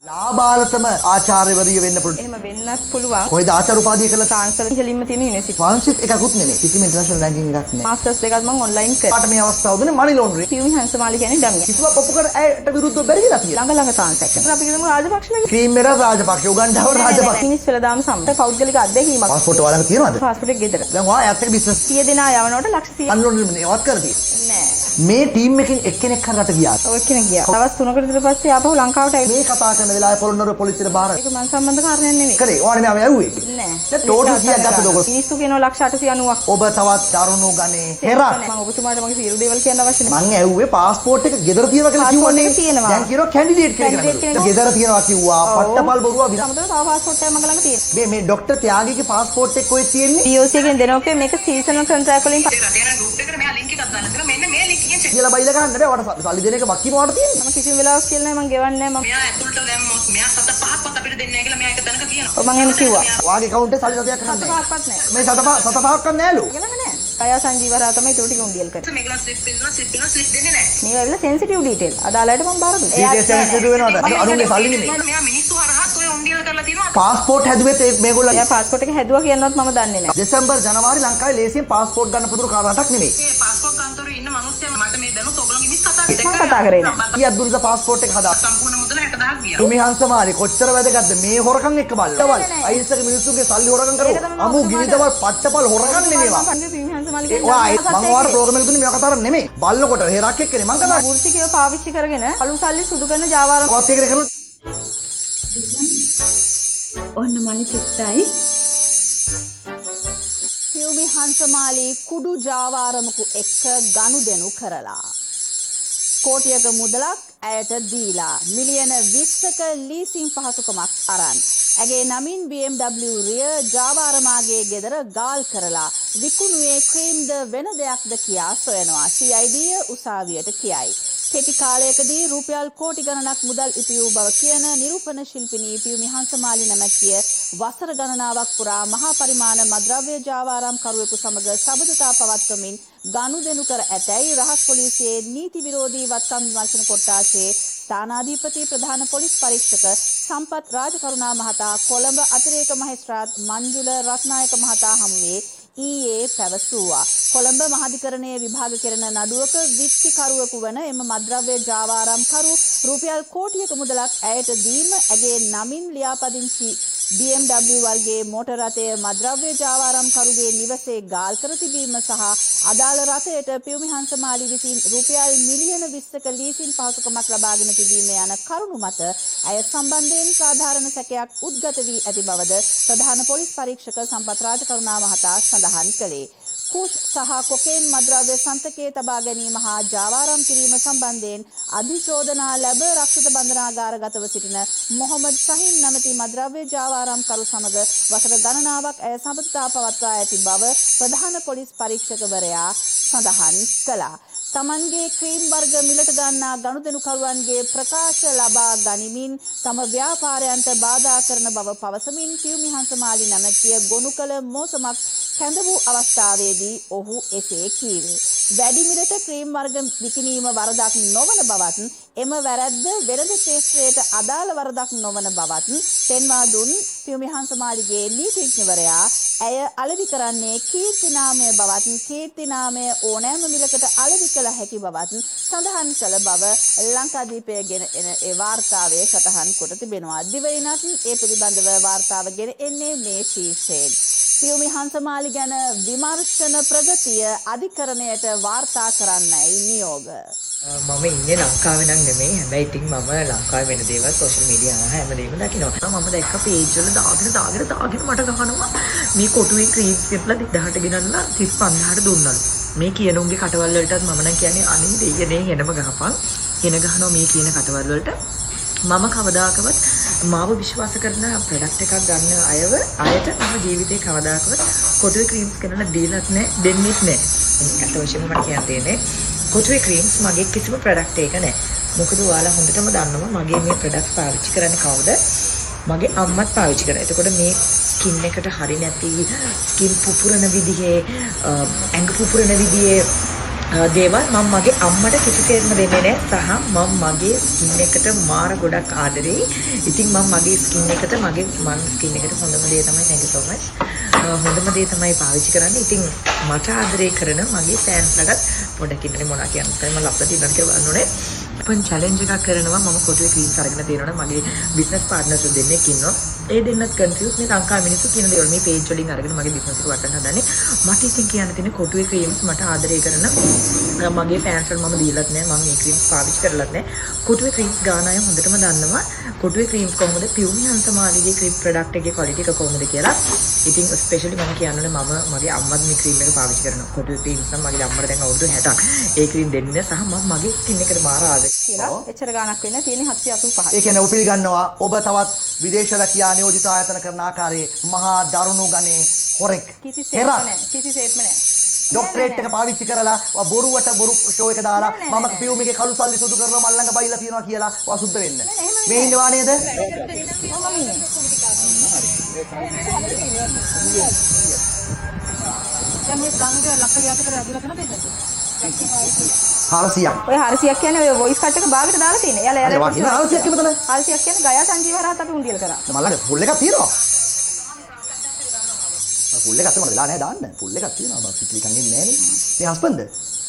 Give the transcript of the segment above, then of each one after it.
ලාබාලතම ආචාර්යවරිය වෙන්න පුළුවන්. එහෙම වෙන්නත් පුළුවන්. කොයිද ආචාර්ය උපාධිය කළා? ට්‍රාන්ස්ෆර් ඉහළින්ම තියෙන යුනිවර්සිටි. ෆ්‍රාන්සිස් එකකුත් නෙමෙයි. කිසිම ඉන්ටර්නැෂනල් රැංකින් එකක් නෑ. මාස්ටර්ස් දෙකක් මම ඔන්ලයින් කරා. පාට මේ අවස්ථාව දුන්නේ මනි ලොන්ඩරින්. පියුමි හංසමාලි කියන්නේ ඩමියා. කිසිවක් ඔප්පු කර ඇයට විරුද්ධව බැරි වෙලා තියෙනවා. ළඟ chance එකක්. අපි කියමු රාජපක්ෂලගේ. ක්‍රීම් මෙර රාජපක්ෂ උගන්ඩාව රාජපක්ෂ. මිනිස් වෙලදාම සම්පත පෞද්ගලික අත්දැකීමක්. පාස්පෝර්ට් ඔයාලක තියෙනවද? පාස්පෝර්ට් එක ගෙදර. දැන් ඔයා ඇත්ත බිස්නස් 100 දෙනා යවනකොට ලක්ෂ 100. මනි ලොන්ඩරින් ඒවත් කරතියි. නෑ. මේ ටීම් එකෙන් එක්කෙනෙක් හරි රට ගියා. ඔය කෙනෙක් ගියා. දවස් 3කට විතර පස්සේ ආපහු ලංකාවට ඇවිත් මේ කතා කරන වෙලාවේ පොළොන්නරුව පොලිසියට බාර. ඒක මන් සම්බන්ධ කාරණයක් නෙමෙයි. කරේ. ඔයාලා මේ ඇව්වේ. නෑ. දැන් ටෝටල් 100ක් ගත්තද ඔයගොල්ලෝ? මිනිස්සු කියනවා ලක්ෂ 890ක්. ඔබ තවත් දරුණු ගණේ හෙරක්. මම ඔබතුමාට මගේ සියලු දේවල් කියන්න අවශ්‍ය නැහැ. මං ඇහුවේ පාස්පෝර්ට් එක ගෙදර තියනවා කියලා කිව්වනේ. තියෙනවා. දැන් කියනවා කැන්ඩිඩේට් කියලා. ගෙදර තියනවා කිව්වා. පට්ටපල් බොරුවා විතර. සමහරවිට තව පාස්පෝර්ට් එකක් මගේ ළඟ තියෙනවා. මේ ડોක්ටර් ත්‍යාගීගේ පාස්පෝර්ට් එක කොහෙද තියෙන්නේ? DOC එකෙන් දෙනෝකේ මේක සීසනල් කොන්ට්‍රැක්ට් වලින් කියලා බයිලා ගන්න බෑ. ඔයාලට සල්ලි දෙන එක වක්කීම ඔයාලට තියෙන්නේ. මම කිසිම වෙලාවක් කියලා නැහැ මම ගෙවන්නේ නැහැ මම. මෙයා ඇතුළට දැම්මොත් මෙයා 7-5ක්වත් අපිට දෙන්නේ නැහැ කියලා මෙයා එක තැනක කියනවා. ඔව් මම එහෙම කිව්වා. ඔයාගේ account එකේ සල්ලි 7ක් කරන්නේ. 7-5ක්වත් නැහැ. මේ 7-5ක් කරන්නේ නෑලු. ගෙලම නැහැ. අය සංජීවරා තමයි ඒක ටික උන්ඩියල් කරේ. මේගොල්ලෝ ස්ලිප් දෙන්නේ නැහැ. මේවා ඇවිල්ලා සෙන්සිටිව් ඩීටේල්. අදාළයට මම බාර දුන්නා. ඩීටේල්ස් සෙන්සිටිව් වෙනවද? අරුන්ගේ සල්ලි නෙමෙයි. මෙයා මිනිස්සු හරහා ඔය උන්ඩියල් කරලා තියෙනවා. පාස්පෝර්ට් හැදුවෙත් මේගොල්ලෝ එයා පාස්පෝර්ට් එක හැදුවා කියනවත් මම දන්නේ නැහැ. දෙසැම්බර් ජනවාරි ලංකාවේ ලේසියෙන් පාස්පෝර්ට් ගන්න පුදුරු කාරණාවක් නෙමෙයි. මේ පාස්පෝර්ට් කන්තරේ ඉන්න මිනිස්සයා මට මේ දැනුත් ඔයගොල්ලෝගේ මිස් කතා මම කතා කරේ නැහැ. කීයක් දුන්නද පාස්පෝර්ට් එක හදා? සම්පූර්ණ මුදල 60000ක් ගියා. තුමි හංසමාරි කොච්චර වැදගත්ද මේ හොරකම් එක්ක බලලා. අයිස්සක මිනිස්සුගේ සල්ලි හොරකම් කරනවා. අමු ගිනිදවල් පට්ටපල් හොරකම් නෙමෙයිවා. මම ඔයාලට ප්‍රෝග්‍රෑම් එක දුන්නේ මේවා කතාවක් නෙමෙයි. බල්ලකොට හෙරක් එක්කනේ මං කතා. වෘත්තිකව පාවිච්චි කරගෙන අලු සල්ලි සුදු කරන ජාවාරම් කොත් එකේ කරන ඔන්න මනි චිත්තයි පියුමි හංසමාලි කුඩු ජාවාරමකු එක්ක ගනුදෙනු කරලා කෝටියක මුදලක් ඇයට දීලා මිලියන 20ක ලීසින් පහසුකමක් අරන් ඇගේ නමින් BMW රිය ජාවාරමාගේ ගෙදර ගාල් කරලා විකුණුවේ ක්‍රීම්ද වෙන දෙයක්ද කියා සොයනවා CID උසාවියට කියයි. කෙටි කාලයකදී රුපියල් කෝටි ගණනක් මුදල් ඉපියූ බව කියන නිරූපණ ශිල්පිනී පියුමි හංසමාලි නැමැතිය වසර ගණනාවක් පුරා මහා පරිමාණ මද්‍රව්‍ය ජාවාරම් කරුවෙකු සමග සබඳතා පවත්වමින් ගනුදෙනු කර ඇතැයි රහස් පොලිසියේ නීති විරෝධී වත්කම් විමර්ශන කොට්ටාශයේ ස්ථානාධිපති ප්‍රධාන පොලිස් පරීක්ෂක සම්පත් රාජකරුණා මහතා කොළඹ අතිරේක මහේස්ත්‍රාත් මංජුල රත්නායක මහතා හමුවේ ඊයේ පැවසුවා. කොළඹ මහාධිකරණයේ විභාග කෙරෙන නඩුවක විත්තිකරුවෙකු වන එම මද්‍රව්‍ය ජාවාරම්කරු රුපියල් කෝටියක මුදලක් ඇයට දීම ඇගේ නමින් ලියාපදිංචි BMW වර්ගයේ මෝටර් රථය මද්‍රව්‍ය ජාවාරම්කරුගේ නිවසේ ගාල් කර තිබීම සහ අදාළ රථයට පියුමි හංසමාලි විසින් රුපියල් මිලියන 20ක ලීසින් පහසුකමක් ලබාගෙන තිබීම යන කරුණු මත ඇය සම්බන්ධයෙන් සාධාරණ සැකයක් උද්ගත වී ඇති බවද ප්‍රධාන පොලිස් පරීක්ෂක සම්පත් රාජකරුණා මහතා සඳහන් කළේ. කුෂ් සහ කොකේන් මද්‍රව්‍ය සන්තකයේ තබා ගැනීම හා ජාවාරම් කිරීම සම්බන්ධයෙන් අධිචෝදනා ලැබ රක්ෂිත බන්ධනාගාරගතව සිටින මොහොමඩ් සහින් නැමැති මද්‍රව්‍ය ජාවාරම්කරු සමග වසර ගණනාවක් ඇය සබඳතා පවත්වා ඇති බව ප්‍රධාන පොලිස් පරීක්ෂකවරයා සඳහන් කළා. තමන්ගේ ක්‍රීම් වර්ග මිලට ගන්නා ගනුදෙනුකරුවන්ගේ ප්‍රකාශ ලබා ගනිමින් තම ව්‍යාපාරයන්ට බාධා කරන බව පවසමින් පියුමි හංසමාලි නැමැතිය ගොනු කළ මෝසමක් කැඳ වූ අවස්ථාවේදී ඔහු එසේ කීවේ. වැඩි මිලට ක්‍රීම් වර්ග විකිණීම වරදක් නොවන බවත් එම වැරැද්ද වෙළඳ ක්ෂේත්‍රයට අදාළ වරදක් නොවන බවත් පෙන්වා දුන් පියුමි හංසමාලිගේ නීතිඥවරයා ඇය අලෙවි කරන්නේ කීර්ති නාමය බවත් කීර්ති නාමය ඕනෑම මිලකට අලෙවි කළ හැකි බවත් සඳහන් කළ බව ලංකාදීපය ගෙන එන ඒ වාර්තාවේ සටහන් කොට තිබෙනවා. දිවයිනත් ඒ පිළිබඳව වාර්තාව ගෙන එන්නේ මේ ශීර්ෂයෙන්. පියුමි හංසමාලි ගැන විමර්ශන ප්‍රගතිය අධිකරණයට වාර්තා කරන්නයි නියෝග. මම ඉන්නේ ලංකාවේ නම් නෙමෙයි. හැබැයි ඉතින් මම ලංකාවේ වෙන දේවල් සෝෂල් මීඩියා හැමදේම දකිනවා. මම දැක්ක පේජ් වල දාගෙන මට ගහනවා මේ කොටුවේ ක්‍රීම්ස් ගෙනලා 2000ට ගෙනල්ලා 35000ට දුන්නලු. මේ කියන උන්ගේ කටවල් වලටත් මම නම් කියන්නේ අනේ දෙයියනේ එනම ගහපන්. එන ගහනවා මේ කියන කටවල් වලට. මම කවදාකවත් මාව විශ්වාස කරන ප්‍රොඩක්ට් එකක් ගන්න අයට මම ජීවිතේ කවදාකවත් කොටුවේ ක්‍රීම්ස් ගෙනල්ලා දීලත් නැහැ, දෙන්නෙත් නැහැ. අත වශයෙන්ම මට කියන්න තියෙන්නේ කොටුවේ ක්‍රීම්ස් මගේ කිසිම ප්‍රොඩක්ට් එක නැහැ. මොකද ඔයාලා හොඳටම දන්නවා මගේ මේ ප්‍රොඩක්ට් පාවිච්චි කරන්නේ කවුද? මගේ අම්මත් පාවිච්චි කරා. එතකොට මේ ස්කින් එකට හරි නැති ස්කින් පුපුරන විදිහේ ඇඟ පුපුරන විදිහේ දේවල් මම මගේ අම්මට කිසිසේත්ම දෙන්නේ නැහැ සහ මම මගේ ස්කින් එකට මාර ගොඩක් ආදරෙයි. ඉතින් මම මගේ ස්කින් එකට මම ස්කින් එකට හොඳම දේ තමයි thank you so much. හොඳම දේ තමයි පාවිච්චි කරන්නේ. ඉතින් මට ආදරය කරන මගේ ෆෑන්ස්ලටත් පොඩ්ඩක් ඉන්නනේ මොනවා කියන්නේ. මම ලස්සට ඉන්නත් කියලා බලන්න ඕනේ. පන් චැලෙන්ජ් එකක් කරනවා මම කොටුවේ ක්‍රීම්ස් අරගෙන තියෙනවනේ මගේ බිස්නස් පාර්ට්නර්ස් දෙන්නෙක් ඉන්නවා. ඒ දෙන්නත් කන්ෆියුස් මේ ලංකා මිනිස්සු කියන දේවල් මේ පේජ් වලින් අරගෙන මගේ බිස්නස් එක වටන්න හදන්නේ. මට ඉතින් කියන්න තියෙන්නේ කොටුවේ ක්‍රීම්ස් මට ආදරය කරන මගේ ෆෑන්ස්ලට මම දීලත් නැහැ. මම මේ ක්‍රීම්ස් පාවිච්චි කරලත් නැහැ. කොටුවේ ක්‍රීම්ස් ගාන අය හොඳටම දන්නවා කොටුවේ ක්‍රීම්ස් කොහොමද පියුමි හංසමාලිගේ ක්‍රීම් ප්‍රොඩක්ට් එකේ ක්වොලිටි එක කොහොමද කියලා. ඉතින් ස්පෙෂලි මම කියන්නේ මම මගේ අම්මත් මේ ක්‍රීම් එක පාවිච්චි කරනවා. කොටුවේ ක්‍රීම්ස් නම් මගේ අම්මට දැන් අවුරුදු 60ක්. ඒ ක්‍රීම් දෙන්නේ සහ මම මගේ ස්කින් එකට මාර ආදරේ. කියලා එච්චර ගාණක් වෙන්නේ තියෙන්නේ 785. ඒ කියන්නේ ඔබ පිළිගන්නවා ඔබ තවත් විදේශ රැකියා නියෝජිත ආයතන කරන ආකාරයේ මහා දරුණු ගණේ හොරෙක්. කිසිසේත්ම නැහැ. කිසිසේත්ම නැහැ. ඩොක්ටරේට් එක පාවිච්චි කරලා බොරුවට බොරු ෂෝ එක දාලා මම පියුමිගේ කළු සල්ලි සුදු කරනවා මල් ළඟ බයිලා තියනවා කියලා අසුද්ධ වෙන්න. මේ ඉන්නවා නේද? හාරසියක්. ඔය 400ක් කියන්නේ ඔය වොයිස් කට් එක භාගයට දාලා තියෙන. එයාලා ඒ වගේ 400ක් කිව්වද? 400ක් කියන්නේ ගයා සංජීව හරහත් අපි උන්ඩියල් කරා. මල්ලගේ ෆුල් එකක් තියෙනවා. ෆුල් එකක් තමයි වෙලා නැහැ දාන්න. ෆුල් එකක් තියෙනවා. බස් ක්ලික් එකක් ඉන්නේ නැහැ නේ. මේ හස්බන්ඩ්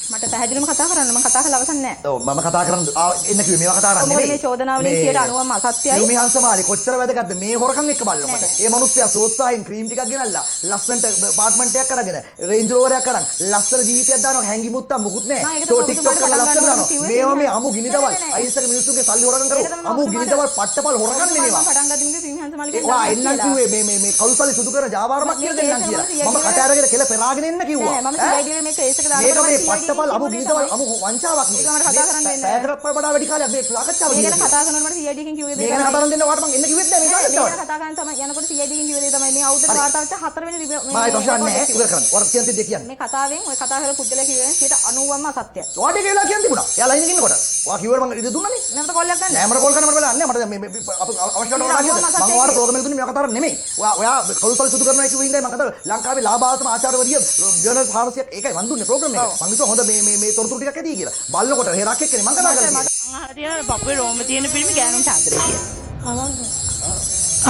මට පැහැදිලිවම කතා කරන්න මම කතා කරලා අවසන් නැහැ. ඔව් මම කතා කරන්න එන්න කිව්වේ මේවා කතා කරන්නේ නෙමෙයි. මේ චෝදනාවලින් 90%ම අසත්‍යයි. මේ හංසමාලි කොච්චර වැදගත්ද මේ හොරකම් එක්ක බලනකොට. මේ මිනිස්සයා සෝත්සාහයෙන් ක්‍රීම් ටිකක් ගෙනල්ලා ලස්සනට අපාර්ට්මන්ට් එකක් අරගෙන රේන්ජ් රෝවර් එකක් අරන් ලස්සන ජීවිතයක් දානවා හැංගි මුත්තා මුකුත් නැහැ. ෂෝ ටික්ටොක් කරලා ලස්සන දානවා. මේවා මේ අමු ගිනිදවල් අයිසක මිනිස්සුගේ සල්ලි හොරකම් කරනවා. අමු ගිනිදවල් පට්ටපල් හොරකම් නෙමෙයිවා. පටන් ගද්දි මේ සිංහංශ ඔයා එන්නම් කිව්වේ මේ කවුසලි සුදු කරන ජාවාරමක් කියලා දෙන්නම් කියලා. මම කට අරගෙන කෙල පෙරාගෙන එන්න කිව්වා. මම CID මේක ඒසක දාලා මේක මේ පට්ටපල් අමු ගිනිදවල් අමු වංචාවක් නේ. ඒක මට කතා කරන්න දෙන්න. පැයකට වඩා වැඩි කාලයක් මේ සාකච්ඡාව මේ තියෙනවා. ගැන කතා කරනකොට මට CID එකෙන් කිව්වේ මේ ගැන කතා කරන්න දෙන්න ඔයාලට මම එන්න කිව්වෙත් නෑ මේ මේ සාකච්ඡාවට. ගැන කතා කරන්න තමයි යනකොට CID එකෙන් කිව්වේ තමයි මේ අවුරුද්දට වාර්තා වෙච්ච 4 වෙනි මම ඒක ප්‍රශ්න නැහැ ඉවර කරන්න. ඔයාලා කියන දේ කියන්නේ. මේ කතාවෙන් ඔය කතා කරලා පුද්ගලයා කිව්වේ 90%ම අසත්‍යයි. ඔයාට කියලා කියන්න තිබුණා. එයා ලයින් එකේ ඉන්නකොට. ඔයා කිව්වට මම ඉඳ දුන්නානේ. නැවත කෝල් එකක් ගන්න. නෑ මට කෝල් කරන්න මට වෙලා නැහැ. මට මේ අවශ්‍යතාවට වඩා කියද. මම ඔයාලට ප්‍රෝග්‍රෑම් එක දුන්නේ මේවා කතා කරන්නේ නෙමෙයි. ඔයා කවුරුසල් සුදු කරනවා කිව්ව හින්දායි මම කතා ලංකාවේ ලාභාසම ආචාර්යවරිය ජර්නල් 400ක් ඒකයි මන් දුන්නේ ප්‍රෝග්‍රෑම් එක. මම හිතුවා හොඳ මේ තොරතුරු ටිකක් ඇති කියලා. බලනකොට හේරක් එක්කනේ මම කතා කරන්නේ. මම අහලා තියෙනවා පපුවේ රෝම තියෙන පිළිම ගෑනුන්ට ආදරේ කියලා.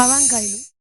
අවංකයිලු.